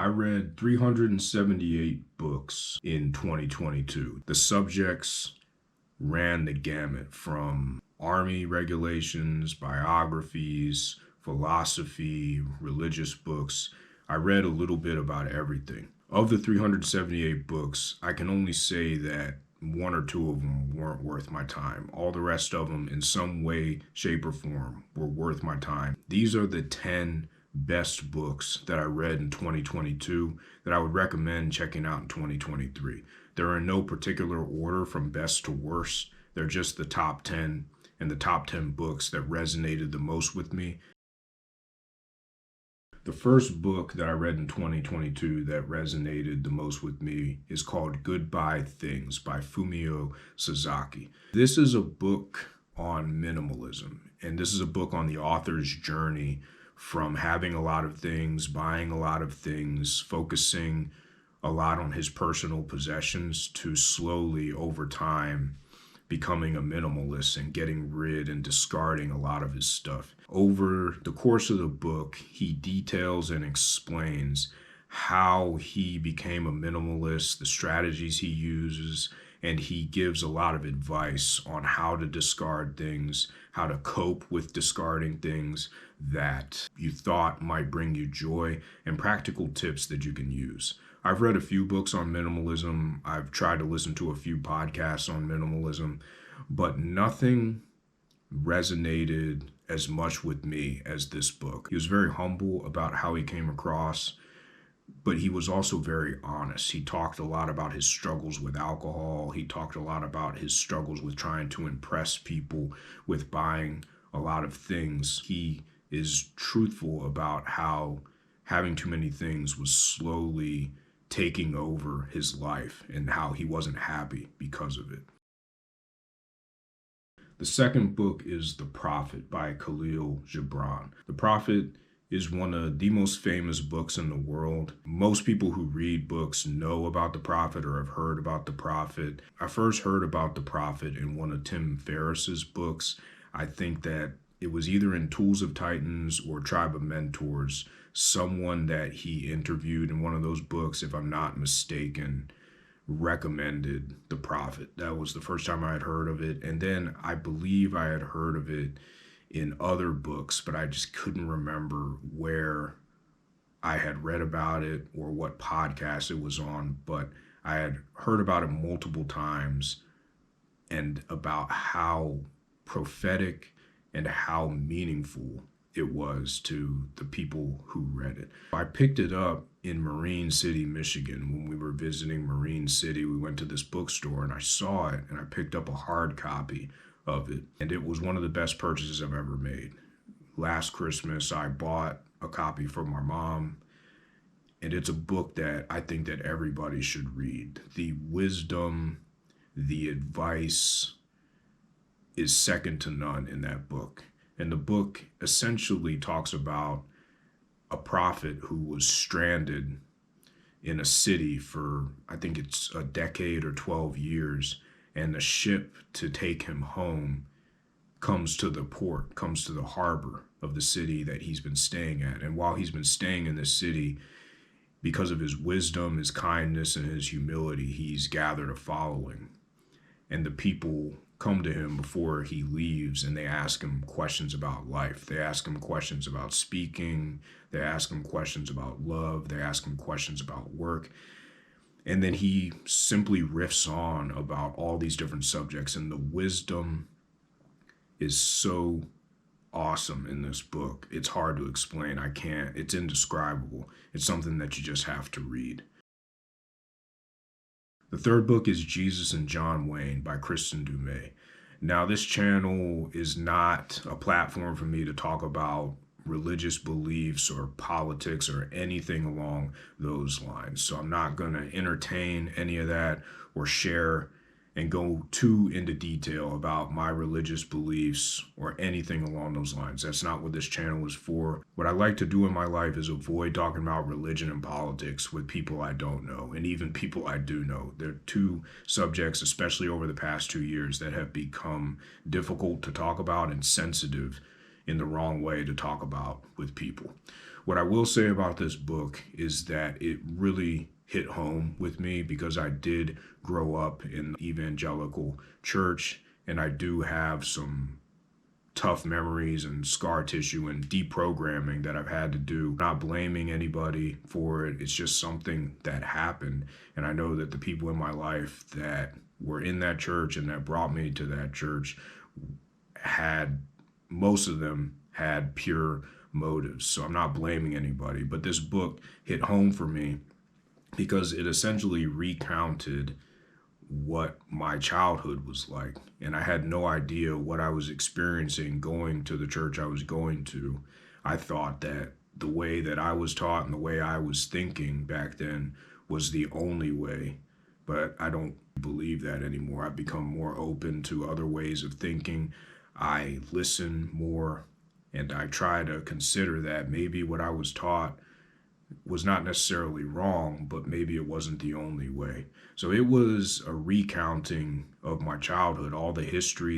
I read 378 books in 2022. The subjects ran the gamut from army regulations, biographies, philosophy, religious books. I read a little bit about everything. Of the 378 books, I can only say that one or two of them weren't worth my time. All the rest of them, in some way, shape, or form, were worth my time. These are the 10 best books that I read in 2022 that I would recommend checking out in 2023. They're in no particular order from best to worst. They're just the top 10 and the top 10 books that resonated the most with me. The first book that I read in 2022 that resonated the most with me is called Goodbye Things by Fumio Sasaki. This is a book on minimalism, and this is a book on the author's journey from having a lot of things, buying a lot of things, focusing a lot on his personal possessions, to slowly over time becoming a minimalist and getting rid and discarding a lot of his stuff. Over the course of the book, he details and explains how he became a minimalist, the strategies he uses, and he gives a lot of advice on how to discard things, how to cope with discarding things that you thought might bring you joy, and practical tips that you can use. I've read a few books on minimalism. I've tried to listen to a few podcasts on minimalism, but nothing resonated as much with me as this book. He was very humble about how he came across, but he was also very honest. He talked a lot about his struggles with alcohol. He talked a lot about his struggles with trying to impress people, with buying a lot of things. He is truthful about how having too many things was slowly taking over his life and how he wasn't happy because of it. The second book is The Prophet by Khalil Gibran. The Prophet is one of the most famous books in the world. Most people who read books know about the Prophet or have heard about the Prophet. I first heard about the Prophet in one of Tim Ferriss's books. I think that it was either in Tools of Titans or Tribe of Mentors. Someone that he interviewed in one of those books, if I'm not mistaken, recommended The Prophet. That was the first time I had heard of it. And then I believe I had heard of it in other books, but I just couldn't remember where I had read about it or what podcast it was on. But I had heard about it multiple times and about how prophetic and how meaningful it was to the people who read it. I picked it up in Marine City, Michigan. When we were visiting Marine City, we went to this bookstore and I saw it and I picked up a hard copy of it. And it was one of the best purchases I've ever made. Last Christmas, I bought a copy for my mom, and it's a book that I think that everybody should read. The wisdom, the advice is second to none in that book. And the book essentially talks about a prophet who was stranded in a city for, I think it's a decade or 12 years. And the ship to take him home comes to the port, comes to the harbor of the city that he's been staying at. And while he's been staying in this city, because of his wisdom, his kindness, and his humility, he's gathered a following. And the people come to him before he leaves and they ask him questions about life. They ask him questions about speaking. They ask him questions about love. They ask him questions about work. And then he simply riffs on about all these different subjects. And the wisdom is so awesome in this book. It's hard to explain. I can't. It's indescribable. It's something that you just have to read. The third book is Jesus and John Wayne by Kristen Dumais. Now, this channel is not a platform for me to talk about religious beliefs or politics or anything along those lines. So I'm not going to entertain any of that or share and go too into detail about my religious beliefs or anything along those lines. That's not what this channel is for. What I like to do in my life is avoid talking about religion and politics with people I don't know, and even people I do know. They're two subjects, especially over the past 2 years, that have become difficult to talk about and sensitive in the wrong way to talk about with people. What I will say about this book is that it really hit home with me because I did grow up in evangelical church, and I do have some tough memories and scar tissue and deprogramming that I've had to do. Not blaming anybody for it. It's just something that happened. And I know that the people in my life that were in that church and that brought me to that church had, most of them had pure motives. So I'm not blaming anybody. But this book hit home for me because it essentially recounted what my childhood was like. And I had no idea what I was experiencing going to the church I was going to. I thought that the way that I was taught and the way I was thinking back then was the only way. But I don't believe that anymore. I've become more open to other ways of thinking. I listen more and I try to consider that maybe what I was taught was not necessarily wrong, but maybe it wasn't the only way. So it was a recounting of my childhood, all the history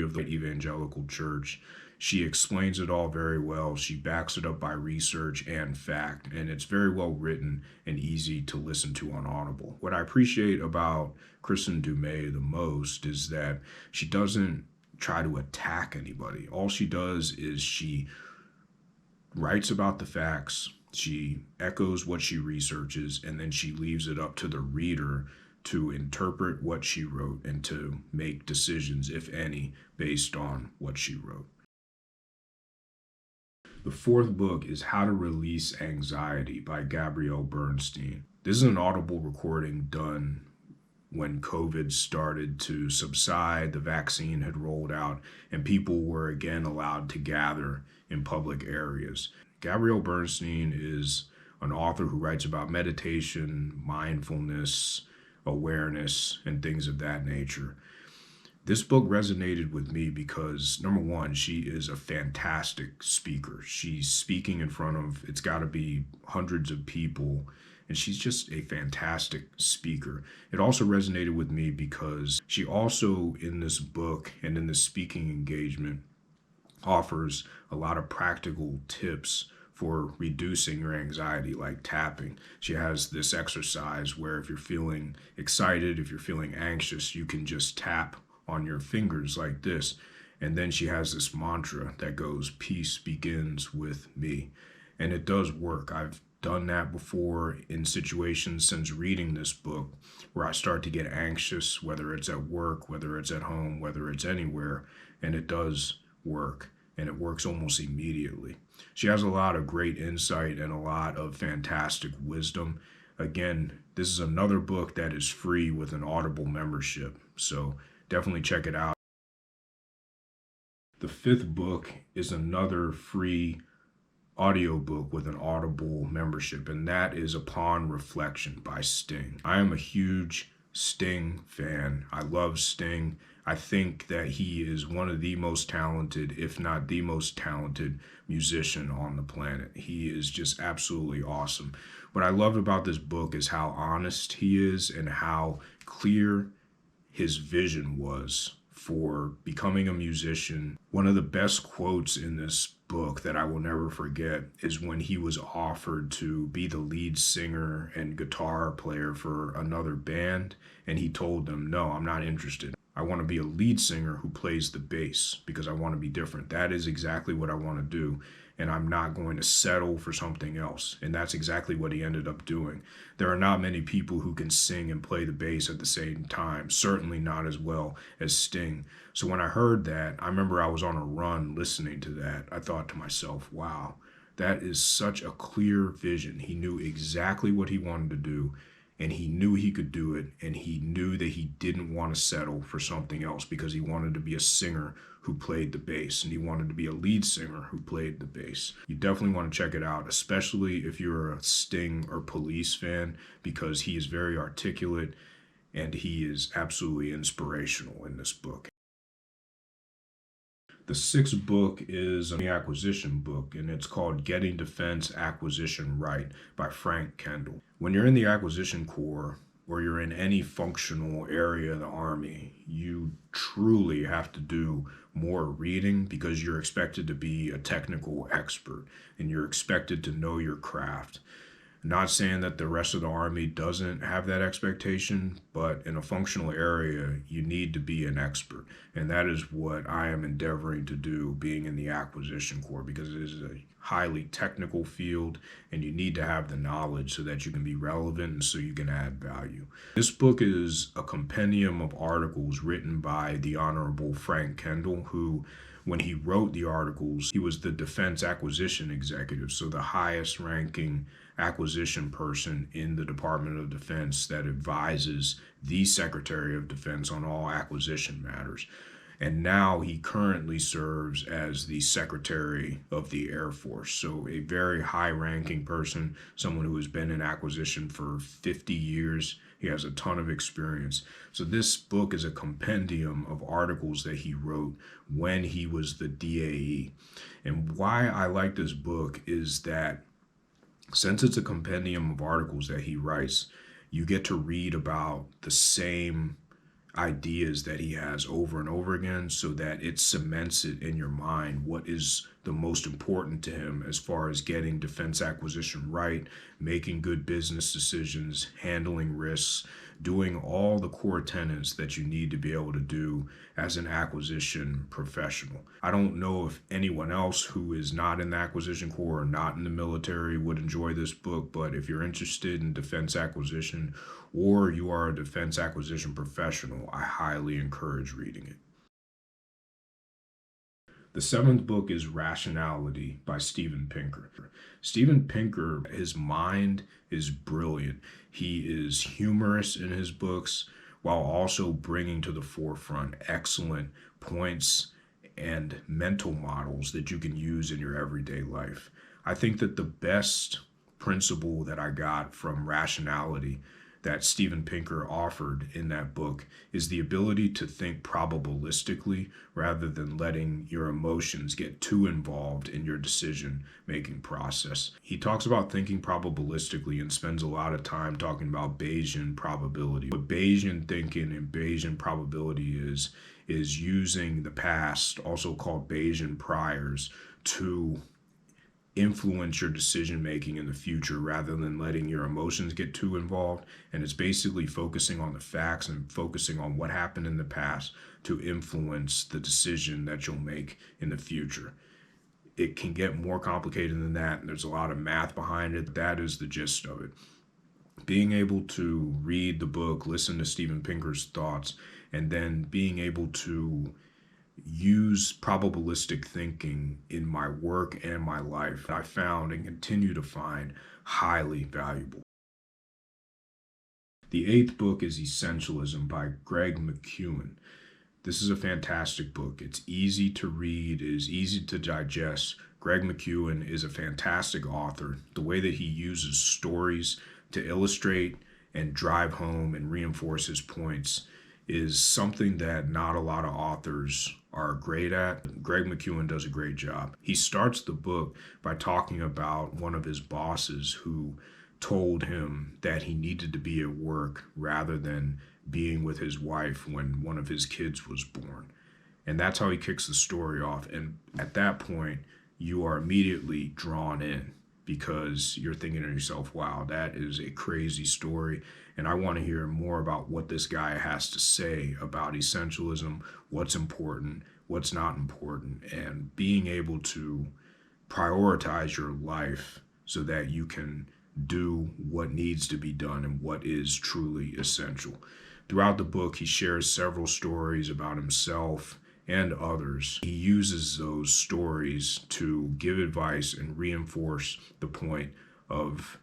of the evangelical church. She explains it all very well. She backs it up by research and fact, and it's very well written and easy to listen to on Audible. What I appreciate about Kristen Dumais the most is that she doesn't try to attack anybody. All she does is she writes about the facts, she echoes what she researches, and then she leaves it up to the reader to interpret what she wrote and to make decisions, if any, based on what she wrote. The fourth book is How to Release Anxiety by Gabrielle Bernstein. This is an Audible recording done when COVID started to subside, the vaccine had rolled out, and people were again allowed to gather in public areas. Gabrielle Bernstein is an author who writes about meditation, mindfulness, awareness, and things of that nature. This book resonated with me because, number one, she is a fantastic speaker. She's speaking in front of, it's got to be hundreds of people, and she's just a fantastic speaker. It also resonated with me because she also, in this book and in this speaking engagement, offers a lot of practical tips for reducing your anxiety, like tapping. She has this exercise where if you're feeling excited, if you're feeling anxious, you can just tap on your fingers like this. And then she has this mantra that goes, "Peace begins with me." And it does work. I've done that before in situations since reading this book where I start to get anxious, whether it's at work, whether it's at home, whether it's anywhere, and it does work, and it works almost immediately. She has a lot of great insight and a lot of fantastic wisdom. Again, this is another book that is free with an Audible membership, so definitely check it out. The fifth book is another free audiobook with an Audible membership, and that is Upon Reflection by Sting. I am a huge Sting fan. I love Sting. I think that he is one of the most talented, if not the most talented musician on the planet. He is just absolutely awesome. What I love about this book is how honest he is and how clear his vision was for becoming a musician. One of the best quotes in this book that I will never forget is when he was offered to be the lead singer and guitar player for another band, and he told them, "No, I'm not interested. I want to be a lead singer who plays the bass because I want to be different. That is exactly what I want to do, and I'm not going to settle for something else." And that's exactly what he ended up doing. There are not many people who can sing and play the bass at the same time, certainly not as well as Sting. So when I heard that, I remember I was on a run listening to that. I thought to myself, wow, that is such a clear vision. He knew exactly what he wanted to do, and he knew he could do it, and he knew that he didn't want to settle for something else because he wanted to be a singer who played the bass, and he wanted to be a lead singer who played the bass. You definitely want to check it out, especially if you're a Sting or Police fan, because he is very articulate and he is absolutely inspirational in this book. The sixth book is an acquisition book, and it's called Getting Defense Acquisition Right by Frank Kendall. When you're in the acquisition corps, or you're in any functional area of the Army, you truly have to do more reading because you're expected to be a technical expert and you're expected to know your craft. Not saying that the rest of the Army doesn't have that expectation, but in a functional area, you need to be an expert. And that is what I am endeavoring to do being in the Acquisition Corps, because it is a highly technical field and you need to have the knowledge so that you can be relevant and so you can add value. This book is a compendium of articles written by the Honorable Frank Kendall, who, when he wrote the articles, he was the Defense Acquisition Executive, so the highest ranking acquisition person in the Department of Defense that advises the Secretary of Defense on all acquisition matters. And now he currently serves as the Secretary of the Air Force. So a very high-ranking person, someone who has been in acquisition for 50 years. He has a ton of experience. So this book is a compendium of articles that he wrote when he was the DAE. And why I like this book is that since it's a compendium of articles that he writes, you get to read about the same ideas that he has over and over again, so that it cements it in your mind what is the most important to him as far as getting defense acquisition right, making good business decisions, handling risks, doing all the core tenets that you need to be able to do as an acquisition professional. I don't know if anyone else who is not in the Acquisition Corps or not in the military would enjoy this book, but if you're interested in defense acquisition or you are a defense acquisition professional, I highly encourage reading it. The seventh book is Rationality by Steven Pinker. Steven Pinker, his mind is brilliant. He is humorous in his books while also bringing to the forefront excellent points and mental models that you can use in your everyday life. I think that the best principle that I got from Rationality that Steven Pinker offered in that book is the ability to think probabilistically rather than letting your emotions get too involved in your decision-making process. He talks about thinking probabilistically and spends a lot of time talking about Bayesian probability. What Bayesian thinking and Bayesian probability is using the past, also called Bayesian priors, to influence your decision making in the future rather than letting your emotions get too involved. And it's basically focusing on the facts and focusing on what happened in the past to influence the decision that you'll make in the future. It can get more complicated than that, and there's a lot of math behind it. That is the gist of it. Being able to read the book, listen to Steven Pinker's thoughts, and then being able to use probabilistic thinking in my work and my life, I found and continue to find highly valuable. The eighth book is Essentialism by Greg McKeown. This is a fantastic book. It's easy to read, it is easy to digest. Greg McKeown is a fantastic author. The way that he uses stories to illustrate and drive home and reinforce his points is something that not a lot of authors are great at. Greg McKeown does a great job. He starts the book by talking about one of his bosses who told him that he needed to be at work rather than being with his wife when one of his kids was born. And that's how he kicks the story off. And at that point, you are immediately drawn in because you're thinking to yourself, wow, that is a crazy story. And I want to hear more about what this guy has to say about essentialism, what's important, what's not important, and being able to prioritize your life so that you can do what needs to be done and what is truly essential. Throughout the book, he shares several stories about himself and others. He uses those stories to give advice and reinforce the point of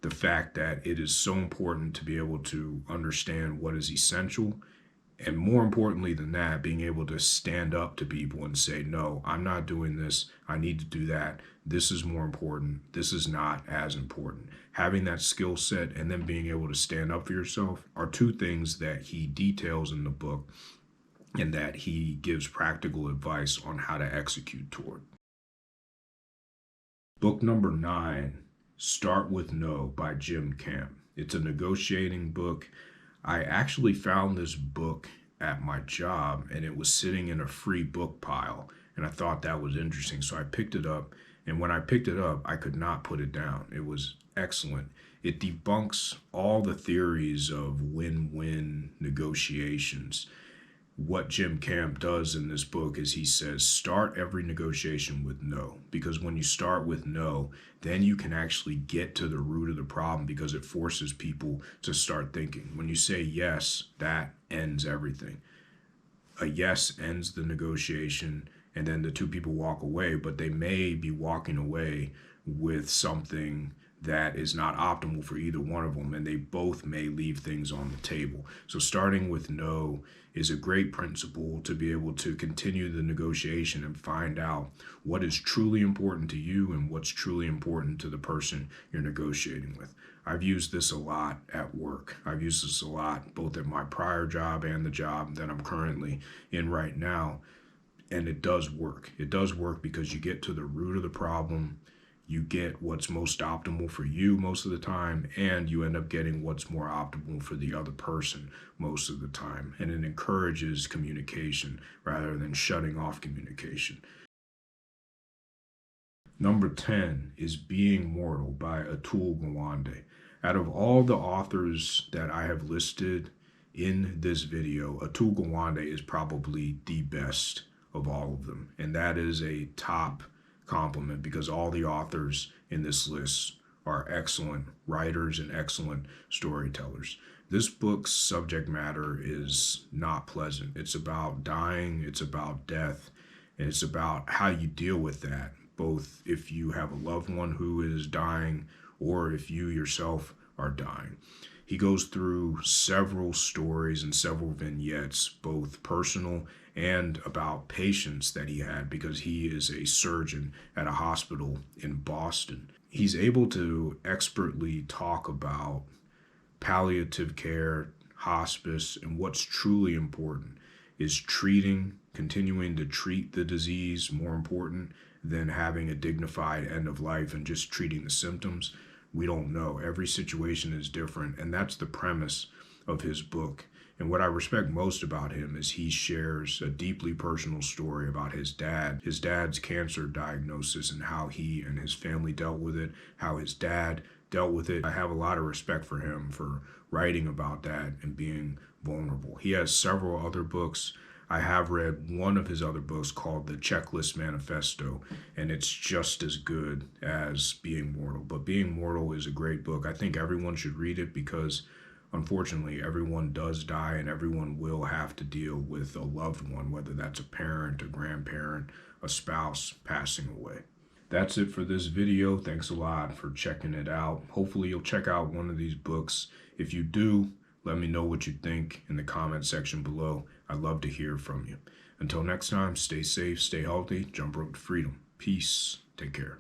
the fact that it is so important to be able to understand what is essential, and more importantly than that, being able to stand up to people and say, no, I'm not doing this, I need to do that, this is more important, this is not as important. Having that skill set and then being able to stand up for yourself are two things that he details in the book and that he gives practical advice on how to execute toward. Book number 9, Start with No by Jim Camp. It's a negotiating book. I actually found this book at my job and it was sitting in a free book pile. And I thought that was interesting. So I picked it up. And when I picked it up, I could not put it down. It was excellent. It debunks all the theories of win-win negotiations. What Jim Camp does in this book is he says, start every negotiation with no. Because when you start with no, then you can actually get to the root of the problem because it forces people to start thinking. When you say yes, that ends everything. A yes ends the negotiation, and then the two people walk away, but they may be walking away with something that is not optimal for either one of them, and they both may leave things on the table. So starting with no is a great principle to be able to continue the negotiation and find out what is truly important to you and what's truly important to the person you're negotiating with. I've used this a lot at work. I've used this a lot both at my prior job and the job that I'm currently in right now. And it does work. It does work because you get to the root of the problem, you get what's most optimal for you most of the time, and you end up getting what's more optimal for the other person most of the time. And it encourages communication rather than shutting off communication. Number 10 is Being Mortal by Atul Gawande. Out of all the authors that I have listed in this video, Atul Gawande is probably the best of all of them. And that is a top compliment because all the authors in this list are excellent writers and excellent storytellers. This book's subject matter is not pleasant. It's about dying, it's about death, and it's about how you deal with that, both if you have a loved one who is dying or if you yourself are dying. He goes through several stories and several vignettes, both personal and about patients that he had because he is a surgeon at a hospital in Boston. He's able to expertly talk about palliative care, hospice, and what's truly important is continuing to treat the disease more important than having a dignified end of life and just treating the symptoms. We don't know. Every situation is different, and that's the premise of his book. And what I respect most about him is he shares a deeply personal story about his dad's cancer diagnosis and how he and his family dealt with it, how his dad dealt with it. I have a lot of respect for him for writing about that and being vulnerable. He has several other books. I have read one of his other books called The Checklist Manifesto, and it's just as good as Being Mortal. But Being Mortal is a great book. I think everyone should read it because unfortunately, everyone does die and everyone will have to deal with a loved one, whether that's a parent, a grandparent, a spouse passing away. That's it for this video. Thanks a lot for checking it out. Hopefully you'll check out one of these books. If you do, let me know what you think in the comment section below. I'd love to hear from you. Until next time, stay safe, stay healthy, jump rope to freedom. Peace. Take care.